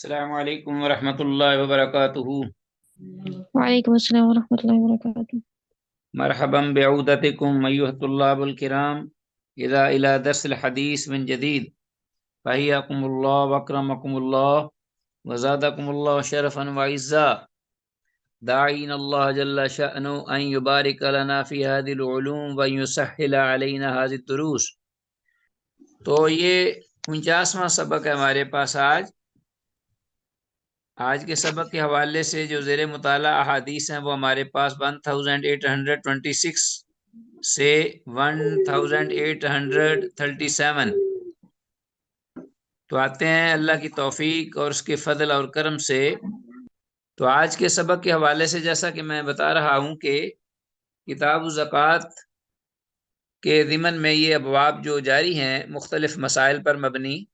अस्सलामु अलैकुम वरहमतुल्लाहि वबरकातुहू। वालेकुम अस्सलाम वरहमतुल्लाहि वबरकातुह। मरहबन बिअउदतिकुम अय्युहत तुल्लाबुल किराम इला दर्सिल हदीस मिन जदीद फहियाकुमुल्लाह वकरमकुमुल्लाह वज़ादकुमुल्लाह शरफन व इज़्ज़ा दाईन अल्लाह जल्ल शअनु अन युबारिक लना फी हादिल उलूम व युसहिल अलैना हाज़िद दुरूस। तो ये 49वां सबक है हमारे पास। आज के सबक के हवाले से जो ज़ेरे मुताला अहादीस हैं वो हमारे पास 1826 से 1837 तो आते हैं अल्लाह की तौफीक और उसके फजल और करम से। तो आज के सबक के हवाले से जैसा कि मैं बता रहा हूँ कि किताब ज़कात के ज़िमन में ये अबवाब जो जारी हैं मुख्तलिफ मसाइल पर मबनी,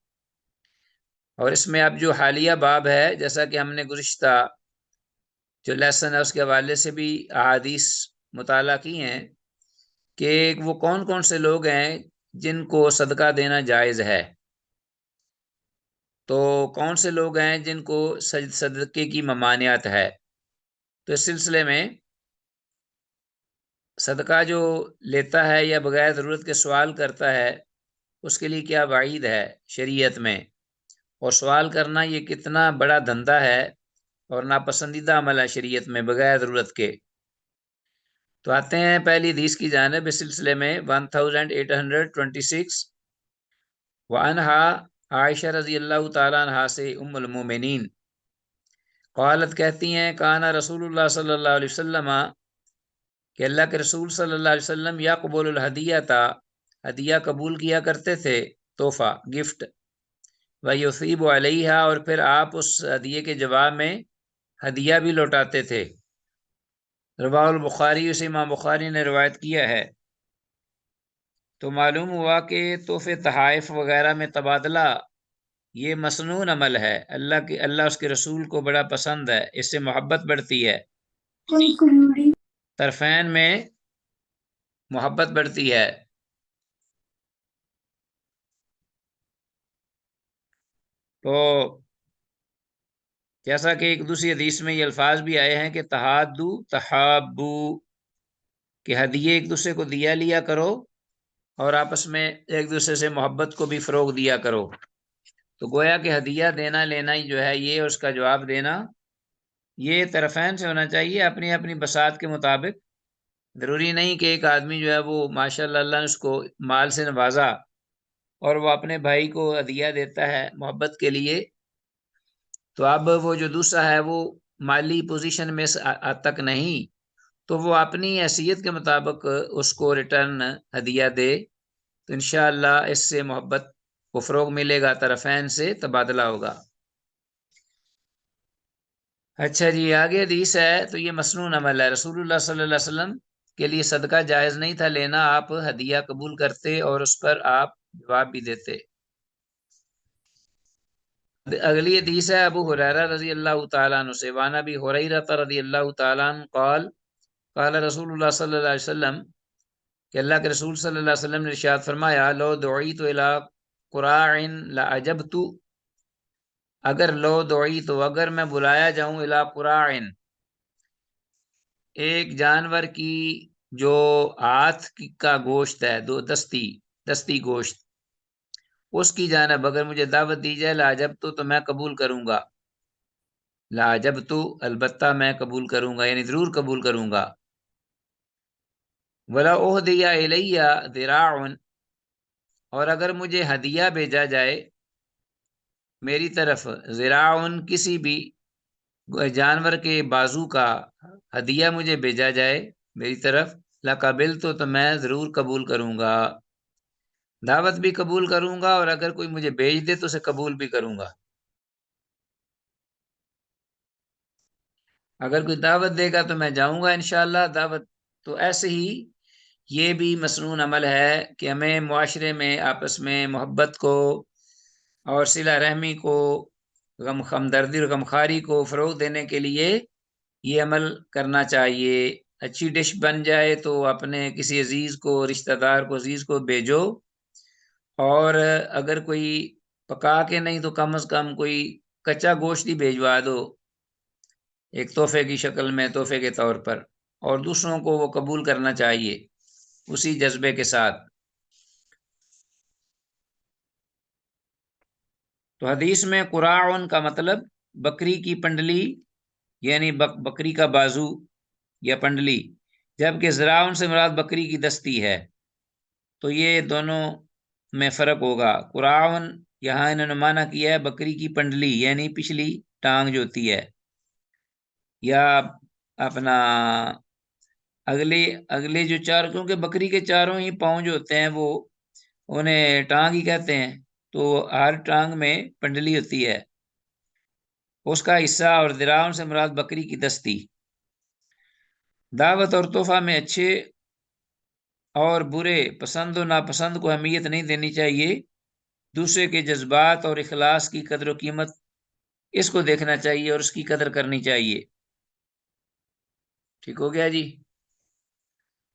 और इसमें अब जो हालिया बाब है जैसा कि हमने गुज़िश्ता जो लेसन है उसके हवाले से भी अहादीस मुताला की हैं कि वो कौन कौन से लोग हैं जिनको सदका देना जायज़ है। तो कौन से लोग हैं जिनको सदक़े की ममानियत है। तो इस सिलसिले में सदका जो लेता है या बगैर ज़रूरत के सवाल करता है उसके लिए क्या वाइद है शरीयत में, और सवाल करना ये कितना बड़ा धंधा है और नापसंदीदा अमल है शरीयत में बगैर ज़रूरत के। तो आते हैं पहली हदीस की जानिब। इस सिलसिले में 1826 व अनहा आयशा रज़ी अल्लाह तआला अन्हा से उम्मुल मोमिनीन क़ालत कहती हैं काना रसूलुल्लाह सल्लल्लाहु अलैहि वसल्लम कि अल्लाह के रसूल सल्लल्लाहु अलैहि वसल्लम यक़बुलुल हदियता हदिया कबूल किया करते थे, तोहफा गिफ्ट, व युसीबु अलैहा और फिर आप उस हदिये के जवाब में हदिया भी लौटाते थे। रवाहुल बुखारी, उसे इमाम बुखारी ने रिवायत किया है। तो मालूम हुआ कि तोहफे तहाइफ वगैरह में तबादला ये मसनून अमल है। अल्लाह उसके रसूल को बड़ा पसंद है, इससे मोहब्बत बढ़ती है, तरफैन में मोहब्बत बढ़ती है। तो जैसा कि एक दूसरी हदीस में ये अल्फाज भी आए हैं कि तहादू तहाबू, कि हदिये एक दूसरे को दिया लिया करो और आपस में एक दूसरे से मोहब्बत को भी फ़रोग दिया करो। तो गोया कि हदिया देना लेना ही जो है ये, उसका जवाब देना ये तरफैन से होना चाहिए अपनी अपनी बसात के मुताबिक। ज़रूरी नहीं कि एक आदमी जो है वो माशाअल्लाह अल्लाह ने उसको माल से नवाजा और वो अपने भाई को हदिया देता है मोहब्बत के लिए, तो अब वो जो दूसरा है वो माली पोजीशन में तक नहीं, तो वो अपनी हैसियत के मुताबिक उसको रिटर्न हदिया दे, तो इंशाअल्लाह इससे मोहब्बत को फ़रोग मिलेगा, तरफैन से तबादला होगा। अच्छा जी, आगे हदीस है। तो ये मसनून अमल है, रसूलुल्लाह सल्लल्लाहु अलैहि वसल्लम के लिए सदका जायज़ नहीं था लेना, आप हदिया कबूल करते और उस पर आप जवाब भी देते। अगली हदीस है अबू हुरैरा रज़ी अल्लाह तआला अन्हु से, वान अबी हुरैरा रज़ी अल्लाह तआला अन्हु क़ाल क़ाल रसूलुल्लाह सल्लल्लाहु अलैहि वसल्लम कि अल्लाह के रसूल सल्लल्लाहु अलैहि वसल्लम ने इरशाद फरमाया, लो दुईतु इला कुराइन ला अजबतु, अगर लो दुई तो अगर मैं बुलाया जाऊं इला कुराइन एक जानवर की जो हाथ का गोश्त है, दो दस्ती दस्ती गोश्त, उसकी जानब अगर मुझे दावत दी जाए लाजब तो मैं कबूल करूंगा। लाजब तो अलबत्ता मैं कबूल करूंगा, यानी जरूर कबूल करूंगा। वला ओह दिया इलैया दिराउन, और अगर मुझे हदिया भेजा जाए मेरी तरफ, जिराउन किसी भी जानवर के बाजू का हदिया मुझे भेजा जाए मेरी तरफ, लकाबिल तो मैं जरूर कबूल करूंगा, दावत भी कबूल करूंगा और अगर कोई मुझे भेज दे तो उसे कबूल भी करूंगा। अगर कोई दावत देगा तो मैं जाऊंगा इंशाअल्लाह दावत। तो ऐसे ही ये भी मसनून अमल है कि हमें मुआशरे में आपस में मोहब्बत को और सिला रहमी को, गम हमदर्दी और गमखारी को फ़रोग देने के लिए ये अमल करना चाहिए। अच्छी डिश बन जाए तो अपने किसी अजीज़ को, रिश्तेदार को, अजीज़ को भेजो, और अगर कोई पका के नहीं तो कम से कम कोई कच्चा गोश्त ही भेजवा दो, एक तोहफे की शक्ल में, तोहफे के तौर पर, और दूसरों को वो कबूल करना चाहिए उसी जज्बे के साथ। तो हदीस में कुराउन का मतलब बकरी की पंडली, यानी बकरी का बाजू या पंडली, जबकि ज़राउन से मुराद बकरी की दस्ती है। तो ये दोनों में फ़र्क होगा। कुराउन यहाँ इन्होंने माना किया है बकरी की पंडली, यानी पिछली टांग जो होती है, या अपना अगले अगले जो चार, क्योंकि बकरी के चारों ही पाँव जो होते हैं वो उन्हें टांग ही कहते हैं, तो हर टांग में पंडली होती है, उसका हिस्सा। और दिराउन से मुराद बकरी की दस्ती। दावत और तोहफा में अच्छे और बुरे, पसंद और नापसंद को अहमियत नहीं देनी चाहिए। दूसरे के जज्बात और इखलास की कदर व कीमत, इसको देखना चाहिए और उसकी कदर करनी चाहिए। ठीक हो गया जी।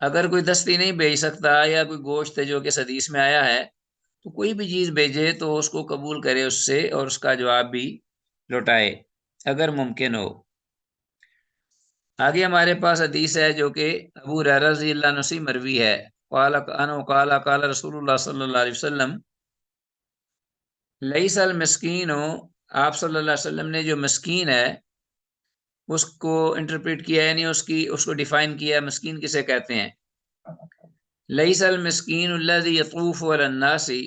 अगर कोई दस्ती नहीं भेज सकता, या कोई गोश्त है जो कि हदीस में आया है, तो कोई भी चीज़ भेजे तो उसको कबूल करे उससे, और उसका जवाब भी लौटाए अगर मुमकिन हो। आगे हमारे पास हदीस है जो कि अबू हुरैरा रज़ियल्लाहु अन्हु से मरवी है। क़ाला क़ाला क़ाला रसूलुल्लाह सल्लल्लाहु अलैहि वसल्लम, लईसल मिस्कीन हो, आप सल्लल्लाहु अलैहि वसल्लम ने जो मस्कीन है उसको इंटरप्रेट किया, यानी उसको डिफाइन किया, मस्कीन किसे कहते हैं। लईसल मिस्कीन अल्लज़ी यतूफ़ु अलन नासी,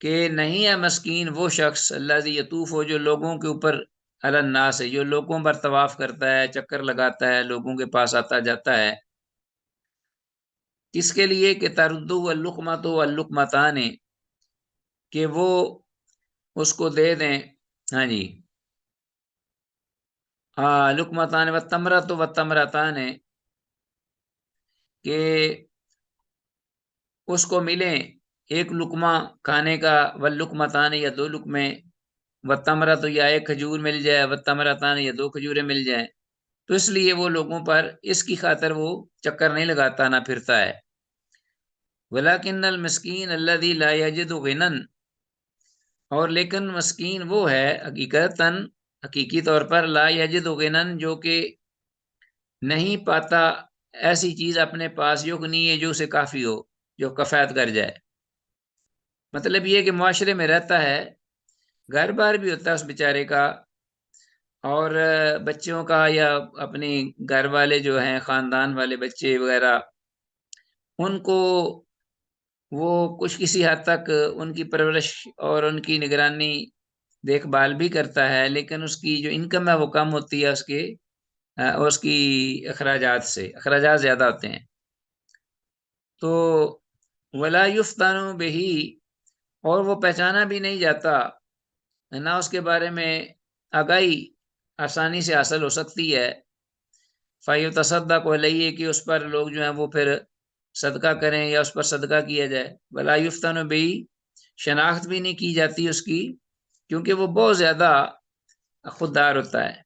कि नहीं है मस्कीन वो शख्स, अल्लज़ी यतूफ़ु, जो लोगों के ऊपर, अलन नास है, जो लोगों पर तवाफ करता है, चक्कर लगाता है, लोगों के पास आता जाता है। किसके लिए? कि तरुद्दु वल्लुक़मतु वल्लुक़मतान, कि वो उसको दे दें। हाँ जी, हाँ, लुक़मतान व तमरतु व तमरतान, कि उसको मिले एक लुकमा खाने का, व लुकमतान, या दो लुकमे, व तमरा, तो या एक खजूर मिल जाए, व तमरतान, या दो खजूरें मिल जाए। तो इसलिए वो लोगों पर इसकी खातर वो चक्कर नहीं लगाता, ना फिरता है। वलाकिन्नल मिस्कीन अल्लज़ी ला यजिदु गिनन, और लेकिन मस्कीन वो है हकीकतन, हकीकी तौर पर, ला यजिदु गिनन, जो कि नहीं पाता ऐसी चीज अपने पास, युगनी है जो उसे काफी हो, जो कफायत कर जाए। मतलब ये कि मुआशरे में रहता है, घर बार भी होता है उस बेचारे का, और बच्चों का, या अपने घर वाले जो हैं, खानदान वाले बच्चे वगैरह, उनको वो कुछ किसी हद तक उनकी परवरिश और उनकी निगरानी, देखभाल भी करता है, लेकिन उसकी जो इनकम है वो कम होती है उसके, उसकी अखराजात से, अखराजात ज्यादा होते हैं। तो वला युफ्तानु बिही, और वो पहचाना भी नहीं जाता, ना उसके बारे में आगाही आसानी से हासिल हो सकती है। फ़ायु तसद्दक़ अलैहि, कि उस पर लोग जो हैं वो फिर सदका करें, या उस पर सदका किया जाए। वला युफ्तनु बिही, शनाख्त भी नहीं की जाती उसकी, क्योंकि वो बहुत ज़्यादा खुददार होता है,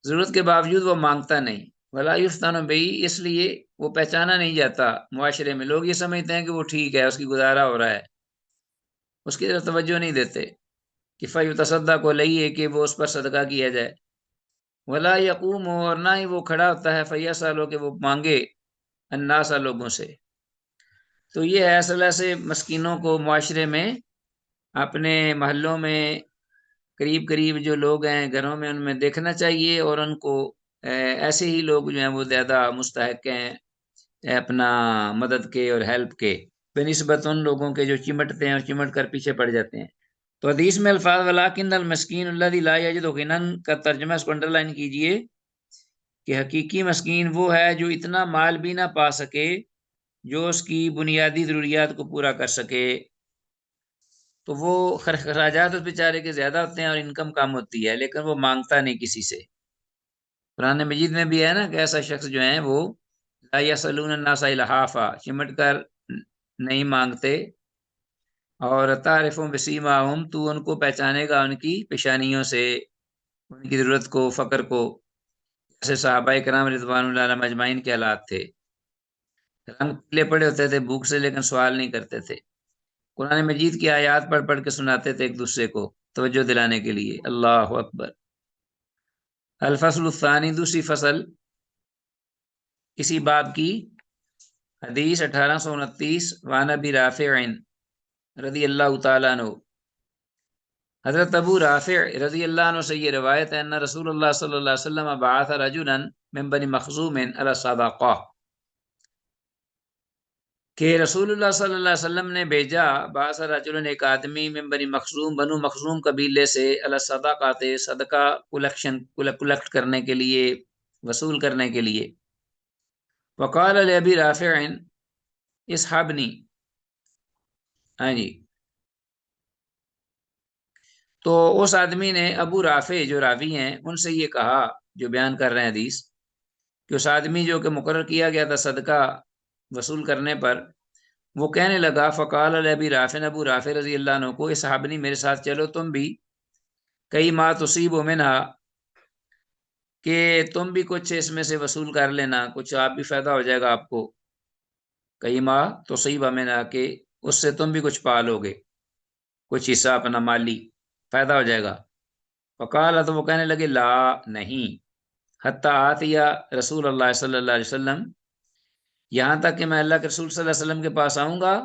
ज़रूरत के बावजूद वो मांगता नहीं। वला युफ्तनु बिही, इसलिए वो पहचाना नहीं जाता मुआशरे में, लोग ये समझते हैं कि वो ठीक है, उसकी गुजारा हो रहा है, उसकी तरफ तवज्जो नहीं देते। कि फ़यु तसद्दक़ अलैहि, कि वो उस पर सदका किया जाए। वला यकूम, और ना ही वो खड़ा होता है, फ़यसअल, के वो मांगे, अन्नास, लोगों से। तो ये है असल से मस्कीनों को मुआशरे में, अपने मोहल्लों में, करीब करीब जो लोग हैं घरों में, उनमें देखना चाहिए, और उनको ऐसे ही लोग जो हैं वो ज़्यादा मुस्तहक हैं अपना मदद के और हेल्प के, बेनिस्बत उन लोगों के जो चिमटते हैं और चिमट कर पीछे पड़ जाते हैं। तो हदीस में अल्फाज वलाकिन्नल मस्कीन अल्लज़ी ला यजिदु गिनन का तर्जुमा, इसको अंडरलाइन कीजिए, कि हकीकी मस्कीन वो है जो इतना माल भी ना पा सके जो उसकी बुनियादी ज़रूरियात को पूरा कर सके। तो वो खराजात उस बेचारे के ज़्यादा होते हैं और इनकम कम होती है, लेकिन वो मांगता नहीं किसी से। कुरान मजीद में भी है ना कि ऐसा शख्स जो है वो ला यसअलून अन्नास इल्हाफा, चिमट कर नहीं मांगते। और तारिफ़ुहुम बिसीमाहुम, तू उनको पहचानेगा उनकी पेशानियों से, उनकी ज़रूरत को, फ़क्र को। जैसे सहाबाए किराम रिज़वानुल्लाह अलैहिम अजमाइन के हालात थे, रंग पीले पड़े होते थे भूख से, लेकिन सवाल नहीं करते थे, कुरान मजीद की आयत पढ़ पढ़ के सुनाते थे एक दूसरे को। तवज्जो दिलाने के लिए। अल्लाह अकबर। अल फस्लु सानी, दूसरी फसल इसी बाब की। हदीस 1829, वान अबी राफिइन रज़ी अल्लाह तआला अन्हु, हज़रत अबू राफि रज़ी अल्लाह अन्हु से ये रवायत है, अन्ना रसूलुल्लाह सल्लल्लाहु अलैहि वसल्लम बअथ रजुलन मिन बनी मखज़ूम अला सदाक़ा, कि रसूलुल्लाह सल्लल्लाहु अलैहि वसल्लम ने भेजा बअथ रजुलन, एक आदमी, मिन बनी मखज़ूम, बनु मखज़ूम कबीले से, अला सदाक़ात, सदका कलेक्ट करने के लिए, वसूल करने के लिए। वक़ाल li अबी राफिइन इसहाबनी, हाँ जी। तो उस आदमी ने अबू राफे जो रावी हैं उनसे ये कहा, जो बयान कर रहे हैं हदीस, कि उस आदमी जो कि मुकर्रर किया गया था सदका वसूल करने पर, वो कहने लगा, फ़क़ाल अबी राफिन, अबू राफे रज़ी अल्लाह अन्हु को, इस साहबनी मेरे साथ चलो तुम भी, कई मा तुसीबु मिनहा, कि तुम भी कुछ इसमें से वसूल कर लेना, कुछ आप भी फ़ायदा हो जाएगा आपको। कई मा तुसीबु मिनहा, कि उससे तुम भी कुछ पालोगे, कुछ हिस्सा अपना माली फ़ायदा हो जाएगा। फ़क़ाल, तो वो कहने लगे, ला नहीं, हत्ता आतिया रसूल अल्लाह सल्लल्लाहु अलैहि वसल्लम, यहाँ तक कि मैं अल्लाह के रसूल सल्लल्लाहु अलैहि वसल्लम के पास आऊँगा,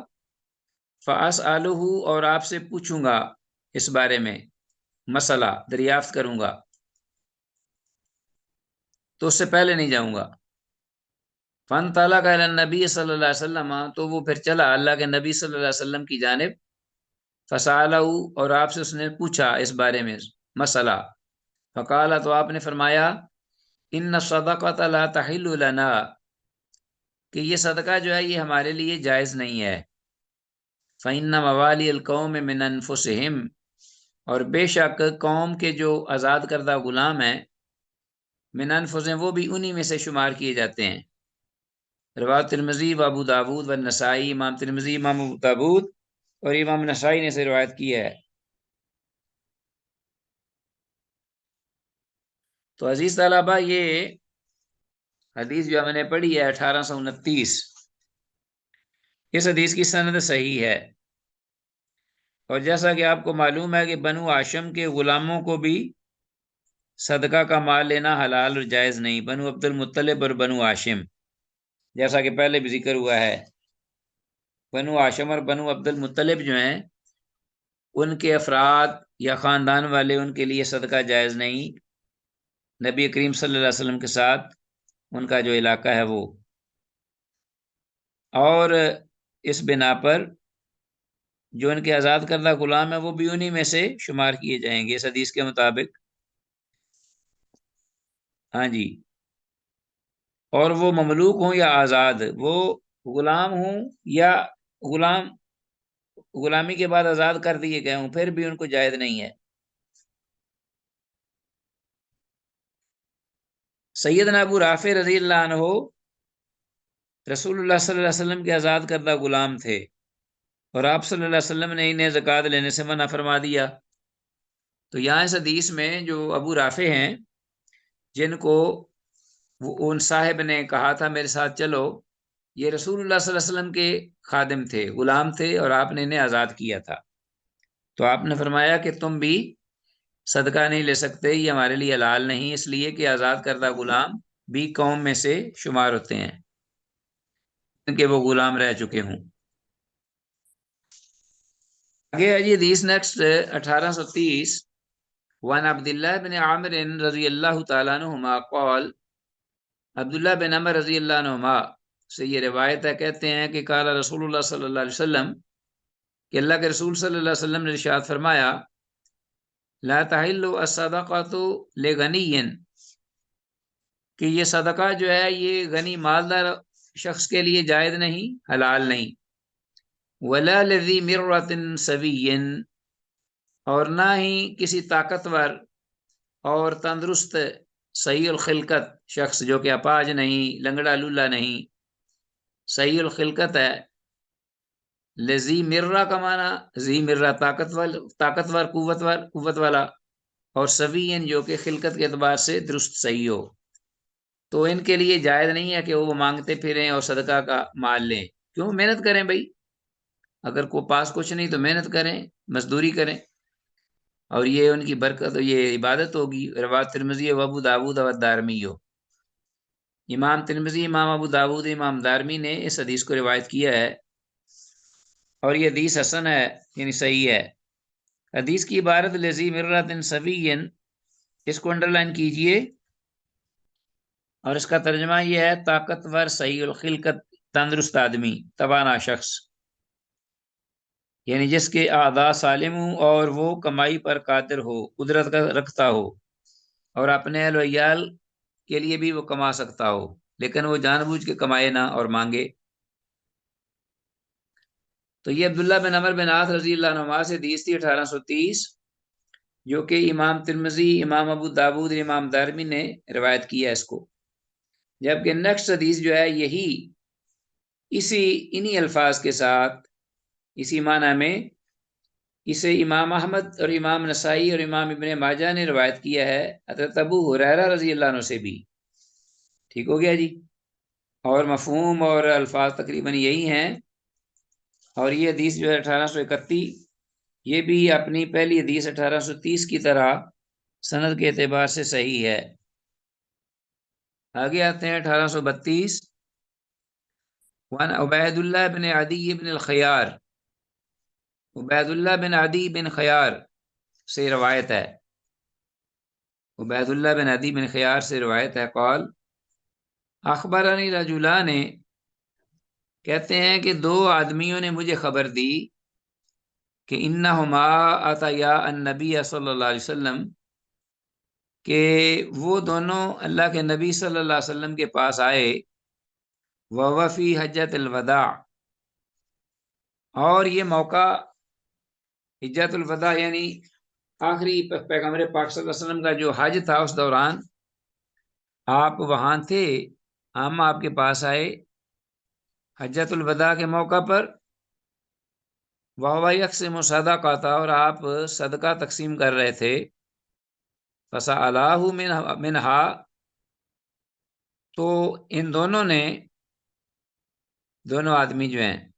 फ़ास आलूहू, और आपसे पूछूंगा इस बारे में, मसला दरियाफ्त करूंगा, तो उससे पहले नहीं जाऊंगा। फ़न तला का नबी सल्लल्लाहु अलैहि वसल्लम, तो वो फिर चला अल्लाह के नबी सल्लल्लाहु अलैहि वसल्लम की जानिब। फ़सालहू, और आपसे उसने पूछा इस बारे में मसला। फ़काला, तो आपने फरमाया, इन्न सदक़त ला तहिल्लु लना, कि ये सदका जो है ये हमारे लिए जायज़ नहीं है। फ़इन्ना मवाली अल कौम मिन अनफुसिहिम, और बेशक कौम के जो आज़ाद करदा गुलाम हैं, मिन अनफुसिहिम, वो भी उन्हीं में से शुमार किए जाते हैं। रवात तिरमिज़ी व अबू दाऊद व नसाई, इमाम तिरमिज़ी, इमाम अबू दाऊद और इमाम नसाई ने इसे रिवायत किया है। तो अजीज तलबा, ये हदीस जो मैंने पढ़ी है 1829, इस हदीस की सनद सही है। और जैसा कि आपको मालूम है कि बनु हाशिम के गुलामों को भी सदका का माल लेना हलाल और जायज़ नहीं, बनु अब्दुल मुत्तलिब और बनु हाशिम, जैसा कि पहले भी जिक्र हुआ है। बनु हाशिम और बनु अब्दुल मुत्तलिब जो हैं, उनके अफराद या ख़ानदान वाले, उनके लिए सदका जायज़ नहीं। नबी करीम सल्लल्लाहु अलैहि वसल्लम के साथ उनका जो इलाका है वो, और इस बिना पर जो उनके आज़ाद करदा गुलाम है वो भी उन्हीं में से शुमार किए जाएंगे इस हदीस के मुताबिक। हाँ जी। और वो ममलूक हों या आज़ाद, वो गुलाम हों या गुलाम गुलामी के बाद आज़ाद कर दिए गए हों, फिर भी उनको जायज़ नहीं है। सैयदना अबू राफ़ी रज़ी अल्लाह अन्हु रसूलुल्लाह सल्लल्लाहु अलैहि वसल्लम के आज़ाद करदा गुलाम थे, और आप सल्लल्लाहु अलैहि वसल्लम ने इन्हें ज़कात लेने से मना फरमा दिया। तो यहाँ इस हदीस में जो अबू राफ़े हैं, जिनको वो उन साहिब ने कहा था मेरे साथ चलो, ये रसूलुल्लाह सल्लल्लाहु अलैहि वसल्लम के खादिम थे, गुलाम थे, और आपने इन्हें आज़ाद किया था। तो आपने फरमाया कि तुम भी सदका नहीं ले सकते, ये हमारे लिए हलाल नहीं, इसलिए कि आज़ाद करदा गुलाम भी कौम में से शुमार होते हैं, कि वो गुलाम रह चुके हों। आगे है जी हदीस नेक्स्ट 1830, वन अब्दुल्लाह बिन आमिर रज़ी अल्लाह तआला अन्हुमा क़ाल, अब्दुल्लाह बिन अमर रज़ी अल्लाह अन्हुमा से ये रिवायत है, कहते हैं कि काला रसूलुल्लाह सल्लल्लाहु अलैहि वसल्लम, कि अल्लाह के रसूल सल्लल्लाहु अलैहि वसल्लम ने इरशाद फरमाया, ला तहिल्लु अस्सदक़तु लिगनिय्यिन, कि ये सदका जो है ये गनी मालदार शख्स के लिए जायज़ नहीं, हलाल नहीं। वला लज़ी मिर्रतिन सविय्यिन, और ना ही किसी ताकतवर और तंदुरुस्त सही उल खिलकत शख्स, जो कि अपाज नहीं, लंगड़ा लूला नहीं, सही उल खिलकत है। लजी मिर्रा का माना, जी मिर्रा ताकतवर कुव्वत वाला, और सवीयन जो कि खिलकत के एतबार से दुरुस्त सही हो। तो इनके लिए जायज़ नहीं है कि वो मांगते फिरें और सदका का माल लें। क्यों? मेहनत करें भाई, अगर को पास कुछ नहीं तो मेहनत करें, मजदूरी करें। और ये उनकी बरकत, ये इबादत होगी। रवात तिरमिज़ी व अबू दाऊद व दारमी हो। इमाम तिरमिज़ी, इमाम अबू दाऊद, इमाम दारमी ने इस हदीस को रिवायत किया है और ये हदीस हसन है, यानी सही है। हदीस की इबारत लजी मिर्रतिन सवीयन, इसको अंडरलाइन कीजिए और इसका तर्जमा यह है ताकतवर, सही उल खिलकत, तंदुरुस्त आदमी, तवाना शख्स, यानी जिसके आदा सालिम हो और वो कमाई पर कादिर हो, कुदरत का रखता हो और अपने अहल व इयाल के लिए भी वो कमा सकता हो, लेकिन वो जानबूझ के कमाए ना और मांगे। तो ये अब्दुल्ला बिन अमर बिन आस रजी अल्लाह अन्हुमा से हदीस थी 1830, जो कि इमाम तिरमिजी, इमाम अबू दाऊद, इमाम दारमी ने रिवायत किया है इसको। जबकि नेक्स्ट हदीस जो है यही इसी इन्हीं अल्फाज के साथ, इसी माना में, इसे इमाम अहमद और इमाम नसाई और इमाम इब्ने माजा ने रवायत किया है हज़रत अबू हुरैरा रज़ी अल्लाह अन्हु से भी। ठीक हो गया जी। और मफहूम और अल्फाज तकरीबन यही हैं। और ये हदीस जो है 1831, ये भी अपनी पहली हदीस 1830 की तरह सनद के एतबार से सही है। आगे आते हैं 1832। वन उबैदुल्लाह बिन अदी बिन अल-खयार, उबैदुल्लाह बिन अदी बिन खयार से रवायत है, उबैदुल्लाह बिन अदी बिन खयार से रवायत है, कौल अखबरनी रजुला ने, कहते हैं कि दो आदमियों ने मुझे खबर दी कि इन्नहुमा अतया अन्नबी सल्लल्लाहु अलैहि वसल्लम, कि वो दोनों अल्लाह के नबी सल्लल्लाहु अलैहि वसल्लम के पास आए, वफ़ी हज्जतुल वदा, और ये मौका हिज्जतुल वदा यानी आखिरी पैगम्बर पाक सल्लल्लाहु अलैहि वसल्लम का जो हज था, उस दौरान आप वहां थे, हम आपके पास आए हज्जतुल वदा के मौका पर। वाह से मुसादा का था, और आप सदका तकसीम कर रहे थे। फसा अलाहू मिनहा, तो इन दोनों ने, दोनों आदमी जो हैं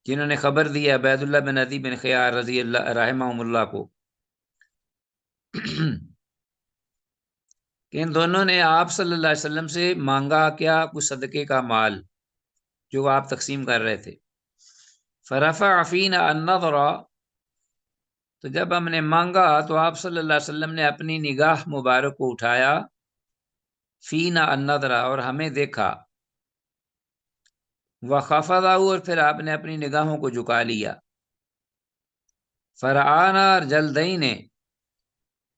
जिन्होंने खबर दी है अबैदुल्लाह बिन अदी बिन खयार रजी अल्लाह रहमहुल्लाह को, कि इन दोनों ने आप सल्लल्लाहु अलैहि वसल्लम से मांगा क्या, कुछ सदके का माल जो आप तकसीम कर रहे थे। फरफा अफीना अन्नज़रा, तो जब हमने मांगा तो आप सल्लल्लाहु अलैहि वसल्लम ने अपनी निगाह मुबारक को उठाया, फीना अन्नज़रा, और हमें देखा, व खफदाऊ, और फिर आपने अपनी निगाहों को झुका लिया। फरआना जल्दई ने,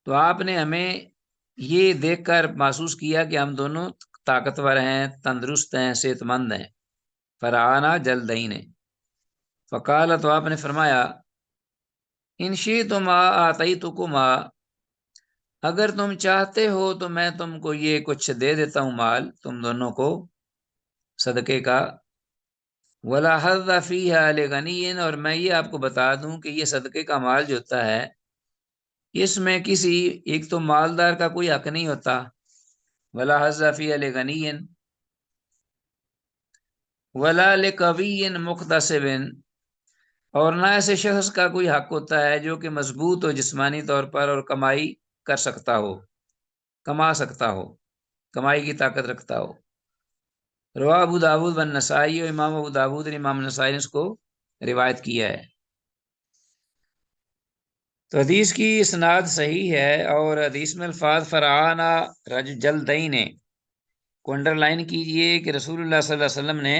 तो आपने हमें ये देखकर महसूस किया कि हम दोनों ताकतवर हैं, तंदुरुस्त हैं, सेहतमंद हैं। फरआना जल्दई ने, फ़काल, तो आपने फरमाया, इनशी तुम आतई तुकुमा, अगर तुम चाहते हो तो मैं तुमको ये कुछ दे देता हूँ माल, तुम दोनों को सदके का। वला हज़्ज़ फ़ीहा लिगनिय्यिन, और मैं ये आपको बता दूं कि ये सदके का माल जो होता है, इसमें किसी एक तो मालदार का कोई हक नहीं होता। वला हज़्ज़ फ़ीहा लिगनिय्यिन वला लिक़विय्यिन मुक़तसिबिन, और ना ऐसे शख्स का कोई हक होता है जो कि मजबूत हो जिस्मानी तौर पर और कमाई कर सकता हो, कमा सकता हो, कमाई की ताकत रखता हो। रवा अबू दाऊद व नसाई, और इमाम अबू दाऊद और इमाम नसाई ने इसको रिवायत किया है। तो हदीस की इसनाद सही है, और हदीस में अल्फाज फरआना रज जल्दई ने को अंडरलाइन कीजिए कि रसूलुल्लाह सल्लल्लाहु अलैहि वसल्लम ने,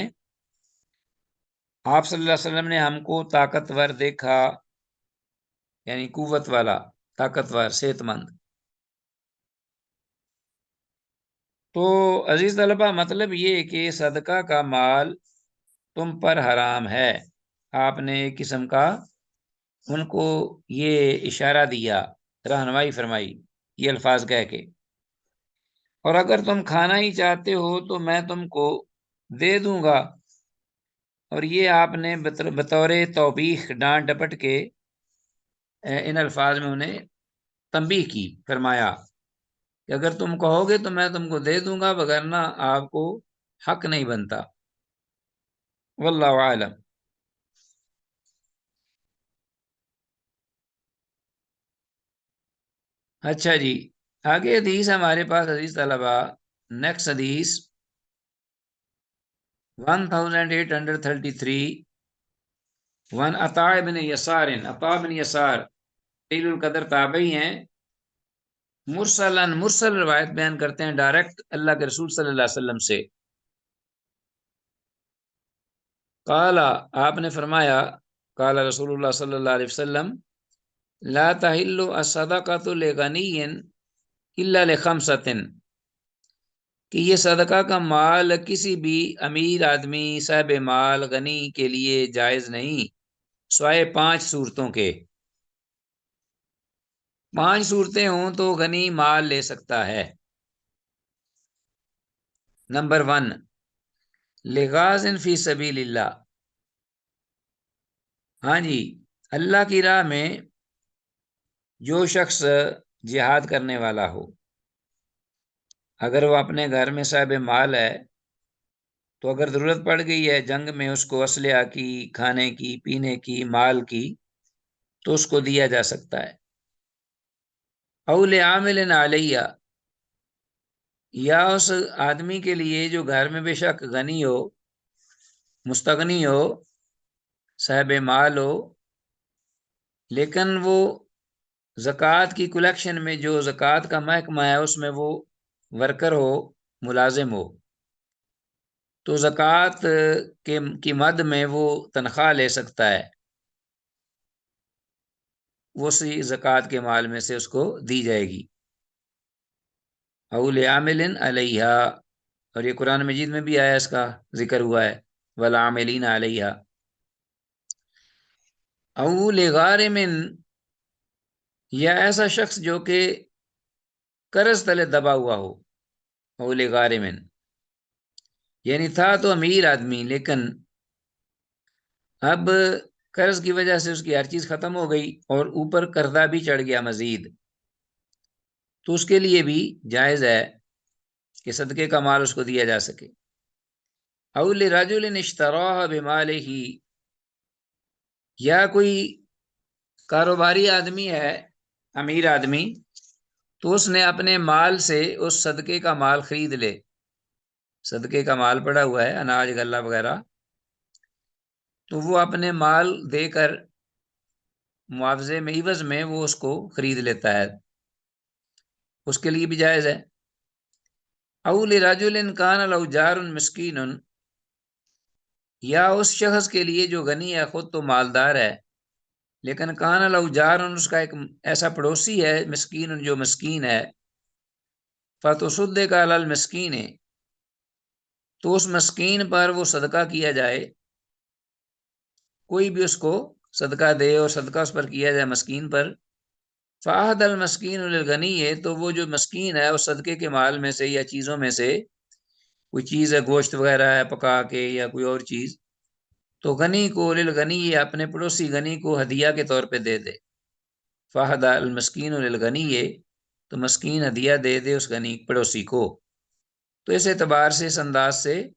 आप सल्लल्लाहु अलैहि वसल्लम ने हमको ताकतवर देखा, यानी कुव्वत वाला, ताकतवर, सेहतमंद। तो अजीज तलबा, मतलब ये कि सदका का माल तुम पर हराम है। आपने एक किस्म का उनको ये इशारा दिया, रहनुमाई फरमाई, ये अल्फाज कह के, और अगर तुम खाना ही चाहते हो तो मैं तुमको दे दूंगा। और ये आपने बतौर तौबीख, डांट डपट के, इन अल्फाज में उन्हें तंबीह की, फरमाया कि अगर तुम कहोगे तो मैं तुमको दे दूंगा, वगरना आपको हक नहीं बनता। वल्लाहु आलम। अच्छा जी, आगे हदीस हमारे पास, हदीस तलबा, नेक्स्ट हदीस 1833। वन अता बिन यसार, अता बिन यसार तलील कदर ताबई हैं, मुरसलन मुरसल रवायत बयान करते हैं डायरेक्ट अल्लाह के रसूल सल्लल्लाहु अलैहि वसल्लम से। काला, आपने फरमाया, काला रसूलुल्लाह सल्लल्लाहु अलैहि वसल्लम, ला तहिल्लु अस्सदक़तु लिगनिय्यिन इल्ला लिखमसतिन, कि ये सदका का माल किसी भी अमीर आदमी साहब माल गनी के लिए जायज नहीं, स्वाय 5 सूरतों के। 5 सूरतें हों तो गनी माल ले सकता है। नंबर 1, लिगाजिन फी सबीलिल्लाह, हाँ जी, अल्लाह की राह में जो शख्स जिहाद करने वाला हो, अगर वो अपने घर में साहब माल है, तो अगर ज़रूरत पड़ गई है जंग में उसको असलहा की, खाने की, पीने की, माल की, तो उसको दिया जा सकता है। औले आमिलन अलैया, या उस आदमी के लिए जो घर में बेशक गनी हो, मुस्तगनी हो, साहब माल हो, लेकिन वो ज़कात की कलेक्शन में, जो ज़कात का महकमा है उसमें वो वर्कर हो, मुलाजिम हो, तो ज़कात के की मद में वो तनख्वाह ले सकता है, वो सी ज़कात के माल में से उसको दी जाएगी। औल आमिलिन अलैहा, और ये कुरान मजीद में भी आया, इसका जिक्र हुआ है, वल आमिलीन अलैहा। औल गारिमिन, या ऐसा शख्स जो कि कर्ज तले दबा हुआ हो। औल गारिमिन यानी था तो अमीर आदमी, लेकिन अब कर्ज की वजह से उसकी हर चीज खत्म हो गई और ऊपर कर्जा भी चढ़ गया मजीद, तो उसके लिए भी जायज है कि सदके का माल उसको दिया जा सके। औल रजुलिन इश्तराह बिमालिही, या कोई कारोबारी आदमी है, अमीर आदमी, तो उसने अपने माल से उस सदके का माल खरीद ले। सदके का माल पड़ा हुआ है, अनाज गल्ला वगैरह, तो वो अपने माल देकर मुआवजे में, इवज में वो उसको खरीद लेता है, उसके लिए भी जायज है। औ लिरजुलिन कान लहू जारुन मिस्कीनुन, या उस शख्स के लिए जो गनी है, खुद तो मालदार है, लेकिन कान लहू जारुन, उसका एक ऐसा पड़ोसी है, मिस्कीन जो मिस्कीन है, फतुसुद्दिक़ अलल मिस्कीन, तो उस मस्कीन पर वो सदका किया जाए, कोई भी उसको सदका दे और सदका उस पर किया जाए मस्कीन पर। फ़ाहद अल मस्कीन गनी है, तो वो जो मस्कीन है उस सदके के माल में से या चीज़ों में से कोई चीज़ है, गोश्त वगैरह है पका के या कोई और चीज़, तो गनी को, लिल गनी, ये अपने पड़ोसी गनी को हदिया के तौर पे दे दे। फ़ाहद अल मस्कीन लिल गनी है, तो मस्कीन हदिया दे दे उस गनी पड़ोसी को। तो इस एतबार से, इस अंदाज से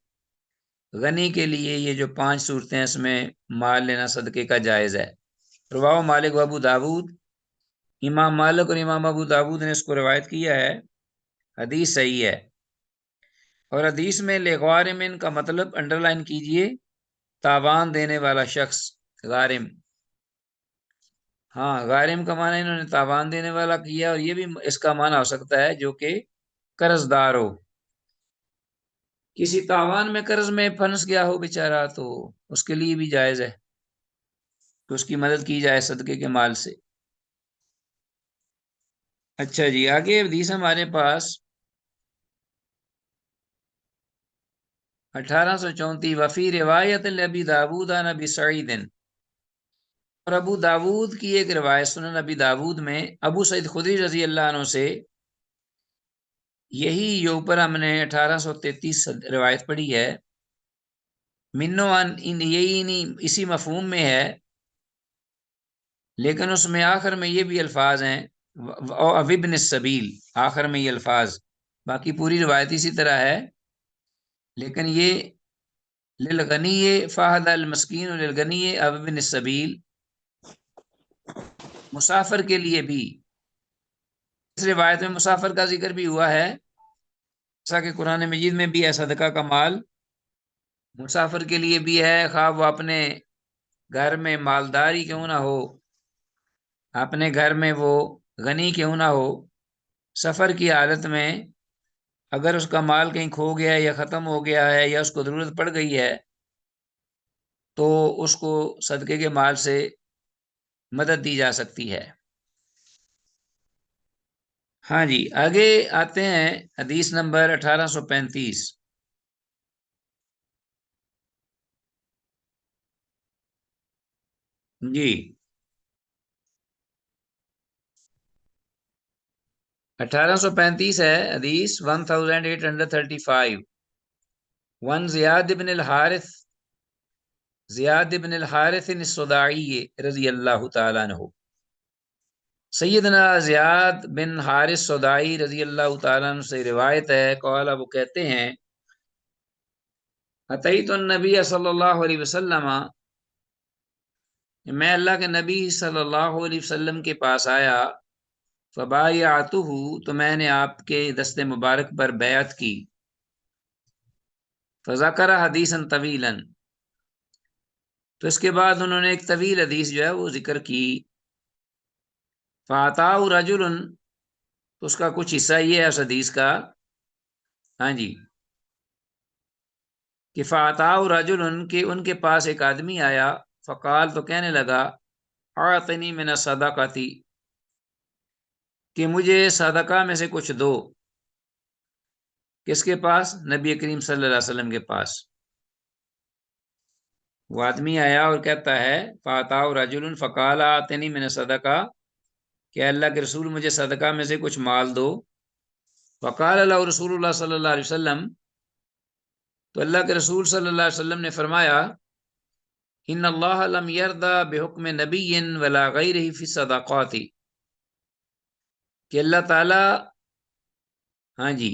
गनी के लिए ये जो 5 सूरतें हैं, इसमें माल लेना सदके का जायज़ है। रवाह मालिक व अबू दाऊद, इमाम मालिक और इमाम अबू दाऊद ने इसको रवायत किया है, हदीस सही है। और हदीस में लेगारिमिन का मतलब अंडरलाइन कीजिए, तावान देने वाला शख्स, गारिम। हाँ, गारिम का माना इन्होंने तावान देने वाला किया, और ये भी इसका माना हो सकता है जो कि कर्जदार हो, किसी तावान में कर्ज में फंस गया हो बेचारा, तो उसके लिए भी जायज है कि उसकी मदद की जाए सदके के माल से। अच्छा जी, आगे हदीस हमारे पास 1834, वफी रिवायत अबी दाऊद अन अबी सईद, और अबू दाऊद की एक रिवायत, सुनन अबी दाऊद में अबू सईद खुदरी रजी अल्लाह अन्हु से, यही जो ऊपर हमने 1833 रिवायत पढ़ी है, मिन्नो अन, इन यही नहीं, इसी मफहूम में है, लेकिन उसमें आखिर में ये भी अल्फाज हैं, अविबन सबील, आखिर में ये अल्फाज, बाकी पूरी रिवायत इसी तरह है, लेकिन ये लिलगनी फ़ाहद अल मस्कीन लिलगनी अविबन सबील, मुसाफिर के लिए भी इस रिवायत में मुसाफिर का जिक्र भी हुआ है, जैसा कि कुरान मजीद में भी है सदका का माल मुसाफिर के लिए भी है, खा वो अपने घर में मालदारी क्यों ना हो, अपने घर में वो गनी क्यों ना हो, सफर की हालत में अगर उसका माल कहीं खो गया है या खत्म हो गया है या उसको जरूरत पड़ गई है तो उसको सदके के माल से मदद दी जा सकती है। हाँ जी, आगे आते हैं हदीस नंबर 1835। जी, 1835 है हदीस 1835। वन जियाद इब्न अल हारिस अस्सुदाई रजी अल्लाह तआला अन्हु, सैयदना जियाद बिन हारिस सौदाई रजी अल्लाह तआला अन्हु से रिवायत है, कौला वो कहते हैं, अतईतु नबी सल्लल्लाहु अलैहि वसल्लम, मैं अल्लाह के नबी सल्लल्लाहु अलैहि वसल्लम के पास आया, फबायअतुहु, तो मैंने आपके दस्ते मुबारक पर बैत की, फज़करा हदीसन तवीलन, तो इसके बाद उन्होंने एक तवील हदीस जो है वो जिक्र की, फ़ाताउ रजुलन, तो उसका कुछ हिस्सा ये है उस हदीस का, हाँ जी, कि फ़ाताउ रजुलन, के उनके पास एक आदमी आया, फ़काल, तो कहने लगा, आतनी मिन सदाकती, कि मुझे सदका में से कुछ दो। किसके पास? नबी करीम सल्लल्लाहु अलैहि वसल्लम के पास। वो आदमी आया और कहता है, फाताउ रजुलन फ़काल आतनी मिन सदका, कि अल्लाह के रसूल मुझे सदका में से कुछ माल दो। फ़काल लहु रसूलुल्लाह सल्लल्लाहु अलैहि वसल्लम, तो अल्लाह के रसूल सल्लल्लाहु अलैहि वसल्लम ने फरमाया, इन्नल्लाह लम यरदा बिहुक्म नबिय्यिन वला गैरिही फी सदाक़ाति, कि अल्लाह ताला, हाँ जी,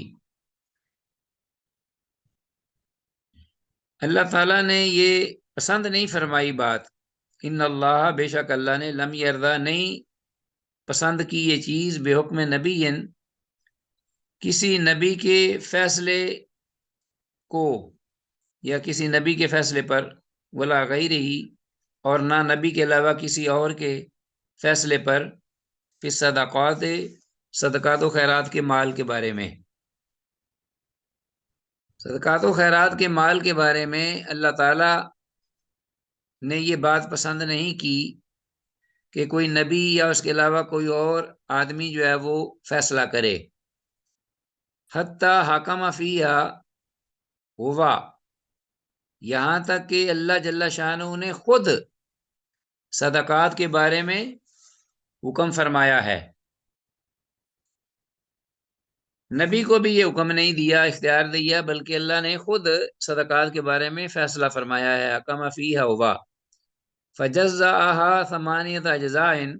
अल्लाह ताला ने ये पसंद नहीं फरमाई बात, इन्नल्लाह, बेशक अल्लाह ने, लम यरदा, नहीं पसंद की ये चीज़, बेहुक्म नबीयन, किसी नबी के फैसले को, या किसी नबी के फैसले पर, वला गैरिही, और ना नबी के अलावा किसी और के फैसले पर, फिर सदाक़ात, सदक़ात व खैरात के माल के बारे में, सदक़ात व खैरात के माल के बारे में अल्लाह ताला ने ये बात पसंद नहीं की कि कोई नबी या उसके अलावा कोई और आदमी जो है वो फैसला करे। हत्ता हाकमा फीहा हुआ, यहाँ तक कि अल्लाह जल्ला शानहू ने खुद सदकात के बारे में हुक्म फरमाया है। नबी को भी ये हुक्म नहीं दिया, इख्तियार दिया, बल्कि अल्लाह ने खुद सदकात के बारे में फैसला फरमाया है। हकमा फीहा हुआ फजज़्ज़अहा समानियत अज्ज़ाइन,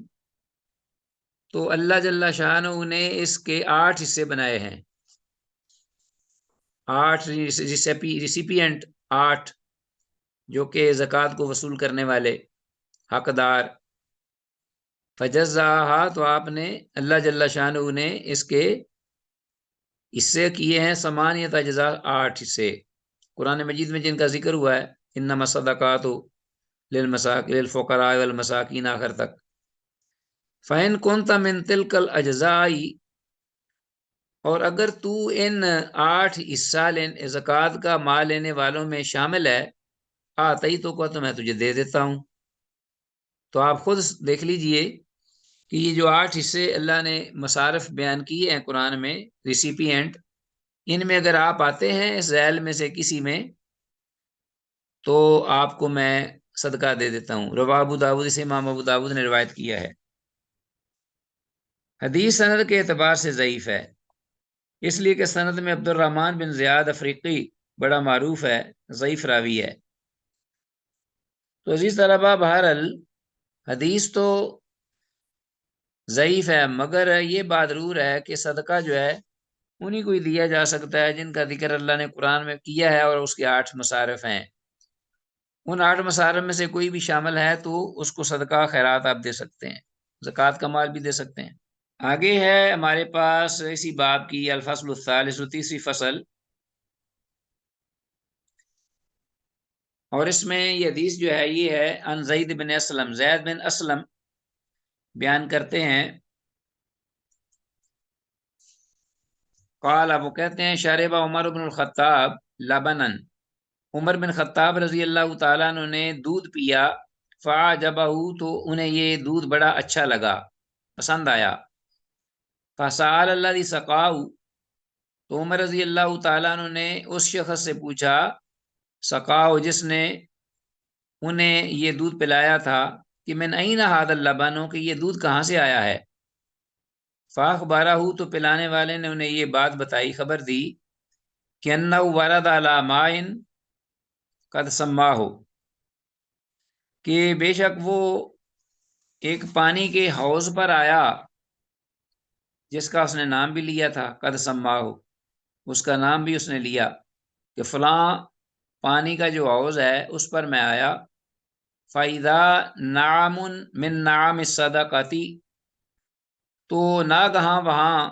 तो अल्लाह जल्ला शानहू ने इसके 8 हिस्से बनाए हैं। 8 रिसिपिएंट, 8 जो कि ज़कात को वसूल करने वाले हकदार। फजज़्ज़अहा, तो आपने, अल्लाह जल्ला शानहू ने इसके हिस्से किए हैं, समानियत अज्ज़ा, 8 हिस्से, कुरान मजीद में जिनका जिक्र हुआ है, इन्नमा सदकातु लिल फ़ुक़रा वल मसाकीन, आखिर तक। फ़इन कुन्ता मिन तिलकल अज्ज़ाई, और अगर तू इन 8 हिस्सा लेने ज़कात का माल लेने वालों में शामिल है, आतई तो को, तो मैं तुझे दे देता हूँ। तो आप खुद देख लीजिए कि ये जो 8 हिस्से अल्लाह ने मसारफ बयान किए हैं कुरान में, रिसिपिएंट, इनमें अगर आप आते हैं इस झैल में से किसी में, तो आपको मैं सदका दे देता हूँ। रवा अबू दाऊद, इसे इमाम अबू दाऊद ने रिवायत किया है। हदीस सनद के एतबार से ज़ईफ़ है, इसलिए कि सनद में अब्दुर्रहमान बिन ज़ियाद अफ्रीकी बड़ा मारूफ है, ज़ईफ़ रावी है। तो अजीज़ तलबा, बहरहाल हदीस तो ज़ईफ़ है, मगर ये बात ज़रूर है कि सदका जो है उन्हीं को ही दिया जा सकता है जिनका जिक्र अल्लाह ने कुरान में किया है, और उसके 8 मसारफ हैं। उन 8 मसारफ में से कोई भी शामिल है तो उसको सदका खैरात आप दे सकते हैं, ज़कात का माल भी दे सकते हैं। आगे है हमारे पास इसी बाब की अल-फस्लु सालिसु, तीसरी फसल। और इसमें ये हदीस जो है ये है अन ज़ैद बिन असलम, ज़ैद बिन असलम बयान करते हैं। काल, वो कहते हैं शरबा Umar bin Khattab लबनन, Umar bin Khattab रजी अल्लाह तआला अन्हु ने दूध पिया। फ़अजबहु, तो उन्हें ये दूध बड़ा अच्छा लगा, पसंद आया। फ़सअल अल्लज़ी सक़ाहु, तो उमर रजी अल्लाह तआला अन्हु ने उस शख्स से पूछा, सक़ाहु, जिसने उन्हें ये दूध पिलाया था, कि मिन अय्ना हाज़ल लबन, कि ये दूध कहाँ से आया है। फ़अख़बरहु, तो पिलाने वाले ने उन्हें ये बात बताई, खबर दी कि अन्नहु वरद अला माइन कद सम्माहु, कि बेशक वो एक पानी के हौज पर आया जिसका उसने नाम भी लिया था, कद सम्माहु, उसका नाम भी उसने लिया कि फलां पानी का जो हौज है उस पर मैं आया। फ़ाइदा नामुन मिन नाम सदक़ती, तो नागहां वहां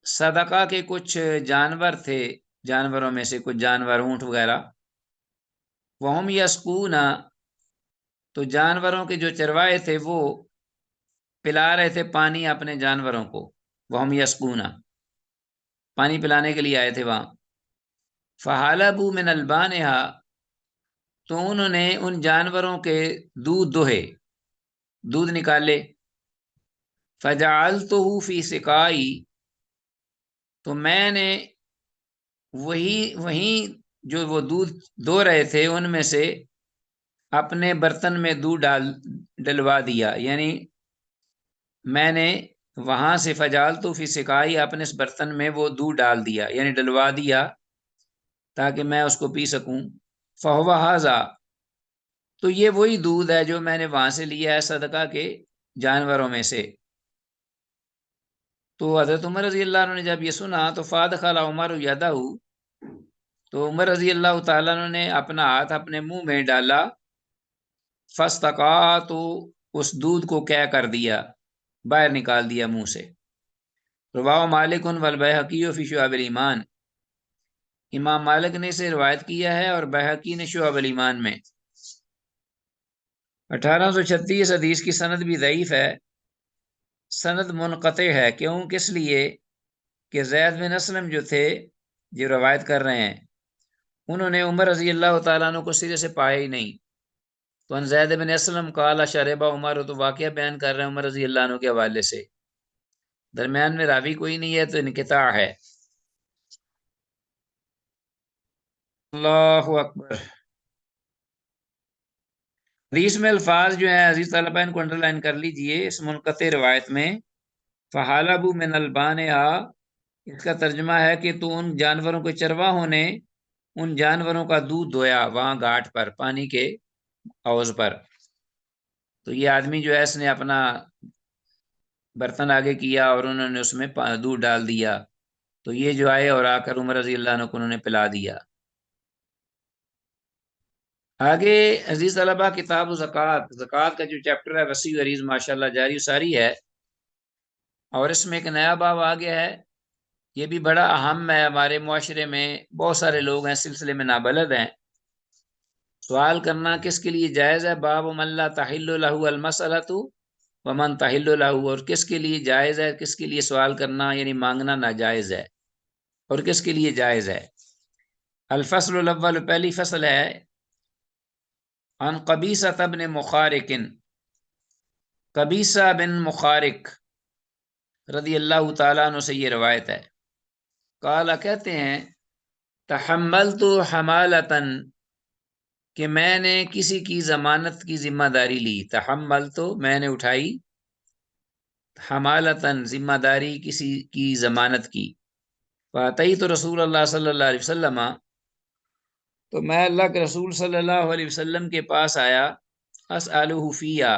सदका के कुछ जानवर थे, जानवरों में से कुछ जानवर, ऊंट वगैरह। वहम यस्कूना, तो जानवरों के जो चरवाए थे वो पिला रहे थे पानी अपने जानवरों को। वहम यस्कूना, पानी पिलाने के लिए आए थे वहां। फ़हालबू मिन अलबानिहा, तो उन्होंने उन जानवरों के दूध दोहे, दूध निकाले। फ़जअलतुहु फ़ी सिकाई, तो मैंने वही वही जो वो दूध दो रहे थे उनमें से अपने बर्तन में दूध डलवा दिया। यानी मैंने वहां से फ़जअलतु फ़ी सिकाई, अपने इस बर्तन में वो दूध डाल दिया, यानी डलवा दिया, ताकि मैं उसको पी सकूं। फ़हुवा हाज़ा, तो ये वही दूध है जो मैंने वहां से लिया है सदका के जानवरों में से। तो हज़रत उमर रज़ी अल्लाह अन्हु ने जब ये सुना, तो फ़अदख़ल उमर यदहु, तो उमर रज़ी अल्लाह तआला अन्हु ने अपना हाथ अपने मुंह में डाला। फ़स्तक़ा, तो उस दूध को क्या कर दिया, बाहर निकाल दिया मुंह से। रवाह मालिकुन वल बैहक़ी फ़ी शुअबिल ईमान, इमाम मालिक ने इसे रिवायत किया है और बैहक़ी ने शुअबुल ईमान में। 1836 हदीस की सनद भी ज़ईफ़ है, सनद मुनक़ते है। क्यों, किस लिए कि ज़ैद बिन असलम जो थे, जो रवायत कर रहे हैं, उन्होंने उमर रज़ी अल्लाह तआला अन्हु को सिरे से पाया ही नहीं। तो अन ज़ैद बिन असलम काला शरबा उमर, तो वाक़या बयान कर रहे हैं उमर रज़ी अल्लाह अन्हु के हवाले से, दरमियान में रावी कोई नहीं है, तो इनक़िता है। अल्लाहु अकबर। हदीस में अल्फाज जो है अजीज तलबा, इनको अंडरलाइन कर लीजिए। इस मुनक़ते रिवायत में फ़हालबू मिन अलबानिहा, इसका तर्जुमा है कि तो उन जानवरों के चरवाहों ने उन जानवरों का दूध दोया वहां घाट पर, पानी के हौज पर। तो ये आदमी जो है इसने अपना बर्तन आगे किया और उन्होंने उसमें दूध डाल दिया। तो ये जो आए और आकर उमर रजी अल्लाह अन्हु को उन्होंने पिला दिया। आगे अजीज तलबा, किताब ज़कात, ज़कात का जो चैप्टर है वसी अरीज माशाल्लाह जारी सारी है। और इसमें एक नया बाब आ गया है, ये भी बड़ा अहम है। हमारे मुआशरे में बहुत सारे लोग हैं सिलसिले में नाबलद हैं। सवाल करना किसके लिए जायज़ है, बाब मल्ला तहिल्लु लहु अलमसअलतु वमन तहिल्लु लहु, और किसके लिए जायज़ है, किसके लिए सवाल करना यानी मांगना नाजायज़ है, और किसके लिए जायज़ है। अल-फस्लुल अव्वल, पहली फसल है अन कबीसा बिन मुखारिकिन, कबीसा बिन मुखारिक रदी अल्लाह तआला अन्हु से ये रवायत है। काला, कहते हैं, तहम्मलतु हमालतन, कि मैंने किसी की जमानत की जिम्मेदारी ली। तहम्मल, तो मैंने उठाई, हमालतन जिम्मेदारी किसी की जमानत की। फातई तो रसूल अल्लाह सल्लल्लाहु अलैहि वसल्लम, तो मैं अल्लाह के रसूल सल्लल्लाहु अलैहि वसल्लम के पास आया। असअलुहु फिया,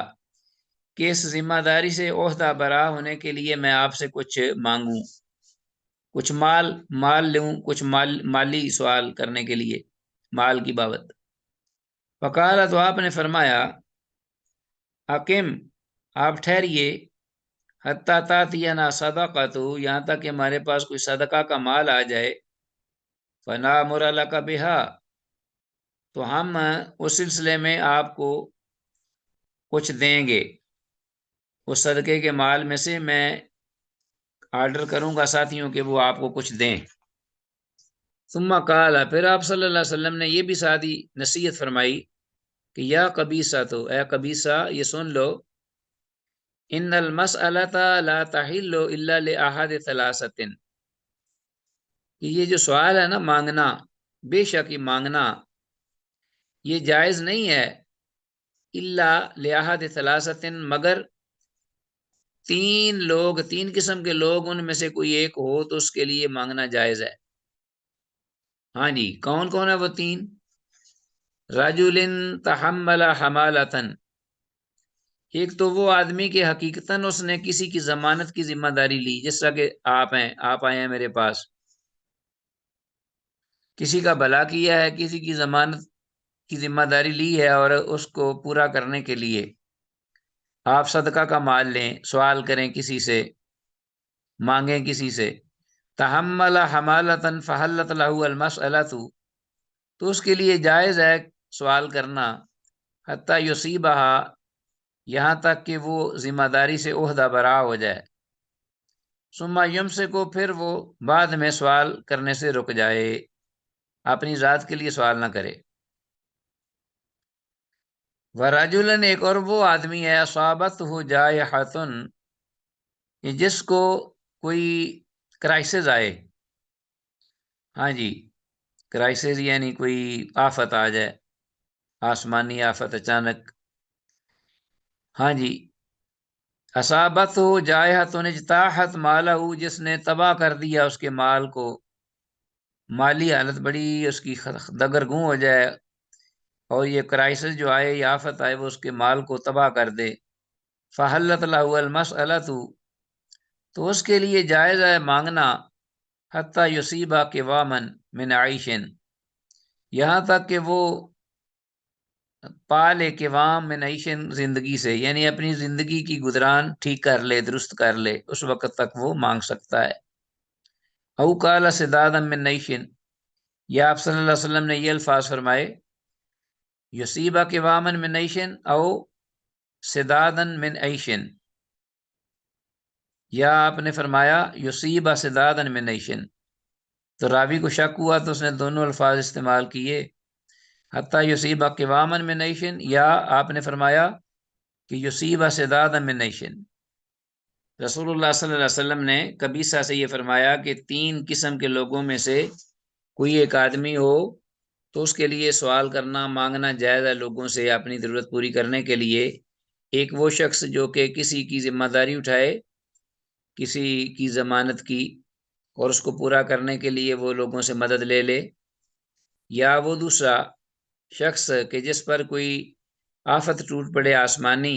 कि इस जिम्मेदारी से ओहदा बरा होने के लिए मैं आपसे कुछ मांगूं, कुछ माल लूं, कुछ माली सवाल करने के लिए, माल की बाबत। फ़काला, तो आपने फरमाया, हकीम, आप ठहरिए, हत्ता तातियना सदक़तु, यहाँ तक कि हमारे पास कोई सदका का माल आ जाए, फनामुर लका बिहा, तो हम उस सिलसिले में आपको कुछ देंगे। उस सदके के माल में से मैं ऑर्डर करूंगा साथियों के वो आपको कुछ दें। सुम्मा काला, फिर आप सल्लल्लाहु अलैहि वसल्लम ने ये भी सादी नसीहत फरमाई कि या कबीसा, तो ए कबीसा ये सुन लो, इन्नल मसअलता ला तहिल्लु इल्ला लि अहद थलासतिन, कि ये जो सवाल है ना मांगना, बेशक ये मांगना ये जायज नहीं है, इल्ला लि अहद थलासतिन, मगर तीन लोग, तीन किस्म के लोग उनमें से कोई एक हो तो उसके लिए मांगना जायज है। हाँ जी, कौन कौन है वो तीन? रजुलिन तहम्मला हमालतन, एक तो वो आदमी के हकीकतन उसने किसी की जमानत की जिम्मेदारी ली, जिस तरह के आप हैं, आप आए हैं मेरे पास, किसी का भला किया है, किसी की जमानत की जिम्मेदारी ली है और उसको पूरा करने के लिए आप सदका का माल लें, सवाल करें किसी से, मांगें किसी से। तहम्मला हमालतन फहल्लत लहू अल मसअलतु, तो उसके लिए जायज है सवाल करना, हत्ता युसीबहा, यहाँ तक कि वो जिम्मेदारी से ओहदा बरा हो जाए। सुम्मा यम से को, फिर वो बाद में सवाल करने से रुक जाए, अपनी जात के लिए सवाल ना करे। वराजुलन, एक और वो आदमी है, असाबत हो जाए हाथुन, जिसको कोई क्राइसिस आए। हाँ जी, क्राइसिस यानी कोई आफत आ जाए, आसमानी आफत अचानक। हाँ जी, असाबत हो जाए हाथुन इज्ताहत माला, जिसने तबाह कर दिया उसके माल को, माली हालत बड़ी उसकी दगरगूं हो जाए, और ये क्राइसिस जो आए, ये आफत आए, वो उसके माल को तबाह कर दे। फ़हल्लत लहुल मसअलतु, तो उसके लिए जायज़ है मांगना, हत्ता युसीबा के वामन मिन आइशन, यहाँ तक कि वो पाले के वाम मिन आइशन, जिंदगी से, यानी अपनी जिंदगी की गुजरान ठीक कर ले, दुरुस्त कर ले, उस वक्त तक वो मांग सकता है। औ काला सिदादम मिन आइशन, या आप सल्लल्लाहु अलैहि वसल्लम ने ये अल्फाज फरमाए, युसीबा के वामन मिन आइशन औ सिदादन मिन आइशन, या आपने फरमाया युसीबा सिदादन मिन आइशन, तो रावी को शक हुआ तो उसने दोनों अल्फाज इस्तेमाल किए, हत्ता युसीबा किवामन मिन आइशन, या आपने फरमाया कि युसीबा सिदादन मिन आइशन। रसूलुल्लाह सल्लल्लाहु अलैहि वसल्लम ने कबीसा से ये फरमाया कि तीन किस्म के लोगों में से कोई एक आदमी हो तो उसके लिए सवाल करना, मांगना जायज़ है लोगों से अपनी ज़रूरत पूरी करने के लिए। एक वो शख्स जो कि किसी की जिम्मेदारी उठाए, किसी की ज़मानत की, और उसको पूरा करने के लिए वो लोगों से मदद ले ले, या वो दूसरा शख्स कि जिस पर कोई आफत टूट पड़े आसमानी,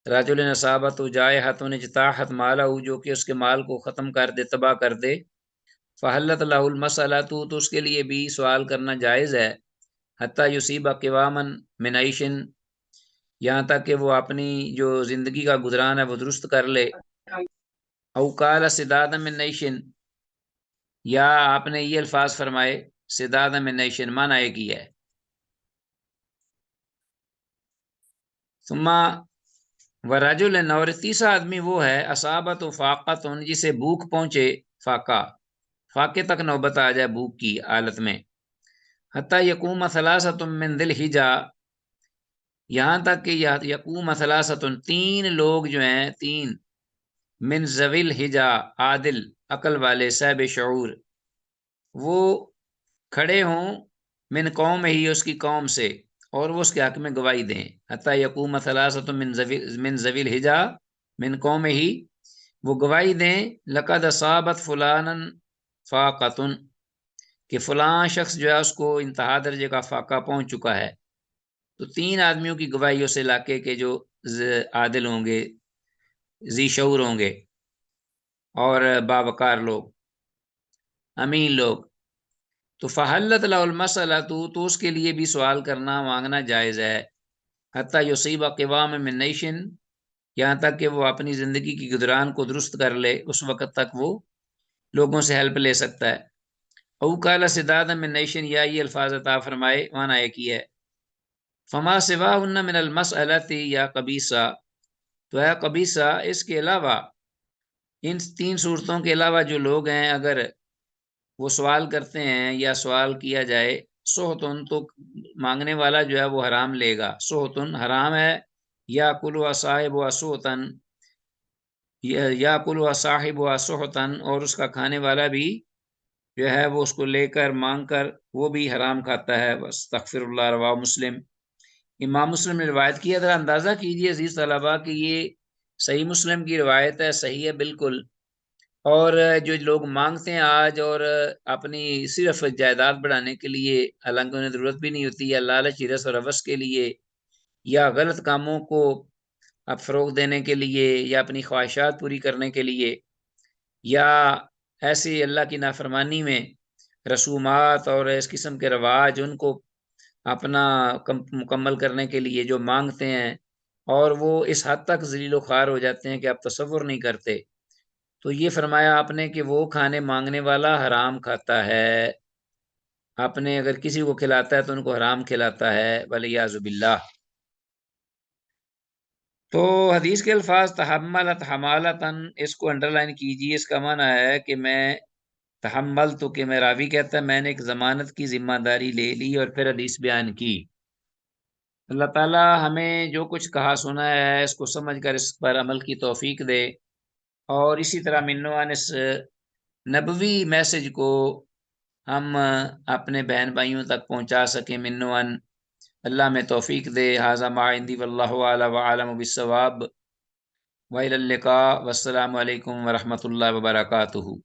राजुल नसाबत जाए हाथों ने जताहत माला, जो कि उसके माल को ख़त्म कर दे, तबाह कर दे। फ़हल्लत लाहुल मसला, तो उसके लिए भी सवाल करना जायज़ है, हत्ता युसीबा किवामन मिनाइशन, यहाँ तक कि वो अपनी जो ज़िंदगी का गुजरान है वो दुरुस्त कर ले। अवकाल सिदाद मिनाइशन, या आपने ये अल्फाज फरमाए, सिदाद मिनाइशन माना एक ही है। सुम्मा वराजुल, और तीसरा आदमी वो है, असाबत फ़ाक़त, जिसे भूख पहुंचे, फाका, फाके तक नौबत आ जाए भूख की हालत में, हत्ता यकूम सलासतुम मिन दिल हिजा, यहाँ तक कि यकूम सलासतुन, तीन लोग जो हैं, तीन, मिन जविल हिजा, आदिल अकल वाले, साहिब शऊर, वो खड़े हों, मिन कौम ही, उसकी कौम से, और वो उसके हक में गवाही दें। हत्ता यकूम सलासतुम मिन जविल हिजा मिन कौम ही, वो गवाही दें, लक़द असाबत फुलानन फ़ाक़तुन, कि फलां शख्स जो है उसको इंतहा दर्जे का फाका पहुंच चुका है। तो तीन आदमियों की गवाही उस इलाके के जो आदिल होंगे, जी शऊर होंगे और बावकार लोग, अमीन लोग, तो फ़हल्लत लहुल मसला, तो उसके लिए भी सवाल करना, मांगना जायज़ है, हत्ता युसीबा क़िवाम मिन नैशिन, यहाँ तक कि वो अपनी ज़िंदगी की गुजरान को दुरुस्त कर ले, उस वक़्त तक वो लोगों से हेल्प ले सकता है। अवकाला सिदाद में नईशन, या ये अल्फाज अता फरमाए, माना एक ही है, फमा सिवा उन्ना मिनल मसअलती या कबीसा, तो है कबीसा, इसके अलावा, इन तीन सूरतों के अलावा जो लोग हैं, अगर वो सवाल करते हैं या सवाल किया जाए, सोहतुन, तो मांगने वाला जो है वो हराम लेगा, सोहतुन हराम है, या कुल व साहिब व सोहतन, या कुल व साहिब व सोहतन, और उसका खाने वाला भी जो है वो उसको लेकर मांग कर वो भी हराम खाता है। अस्तगफिरुल्लाह, रवाह मुस्लिम, इमाम मुस्लिम ने रिवायत किया। ज़रा अंदाज़ा कीजिए अजीज़ तलबा कि ये सही मुस्लिम की रिवायत है, सही है बिल्कुल। और जो लोग मांगते हैं आज, और अपनी सिर्फ जायदाद बढ़ाने के लिए, हालांकि उन्हें ज़रूरत भी नहीं होती, या लालच, हिरस और हवस के लिए, या गलत कामों को अब फ़रोग़ देने के लिए, या अपनी ख्वाहिशात पूरी करने के लिए, या ऐसे अल्लाह की नाफरमानी में रसूमात और इस किस्म के रवाज उनको अपना मुकम्मल करने के लिए जो मांगते हैं, और वो इस हद तक ज़लील ख़्वार हो जाते हैं कि आप तसव्वुर नहीं करते। तो ये फरमाया आपने कि वो खाने मांगने वाला हराम खाता है, आपने अगर किसी को खिलाता है तो उनको हराम खिलाता है, वलियाज़ु बिल्लाह। तो हदीस के अल्फाज तहम्मलत हमालतन, इसको अंडरलाइन कीजिए। इसका माना है कि मैं तहम्मल, तो कि मैं, रावी कहता है, मैंने एक ज़मानत की ज़िम्मेदारी ले ली और फिर हदीस बयान की। अल्लाह ताला हमें जो कुछ कहा सुना है इसको समझ कर इस पर अमल की तौफीक दे, और इसी तरह मिन्नवान इस नबवी मैसेज को हम अपने बहन भाइयों तक पहुँचा सकें, मिन्नवान अल्लाह में तौफीक दे। हाज़ा मा इंदी वल्लाहु अला व आलम बिस्सवाब, व इलल लिका, वस्सलामु अलैकुम व रहमतुल्लाहि व बरकातुहू।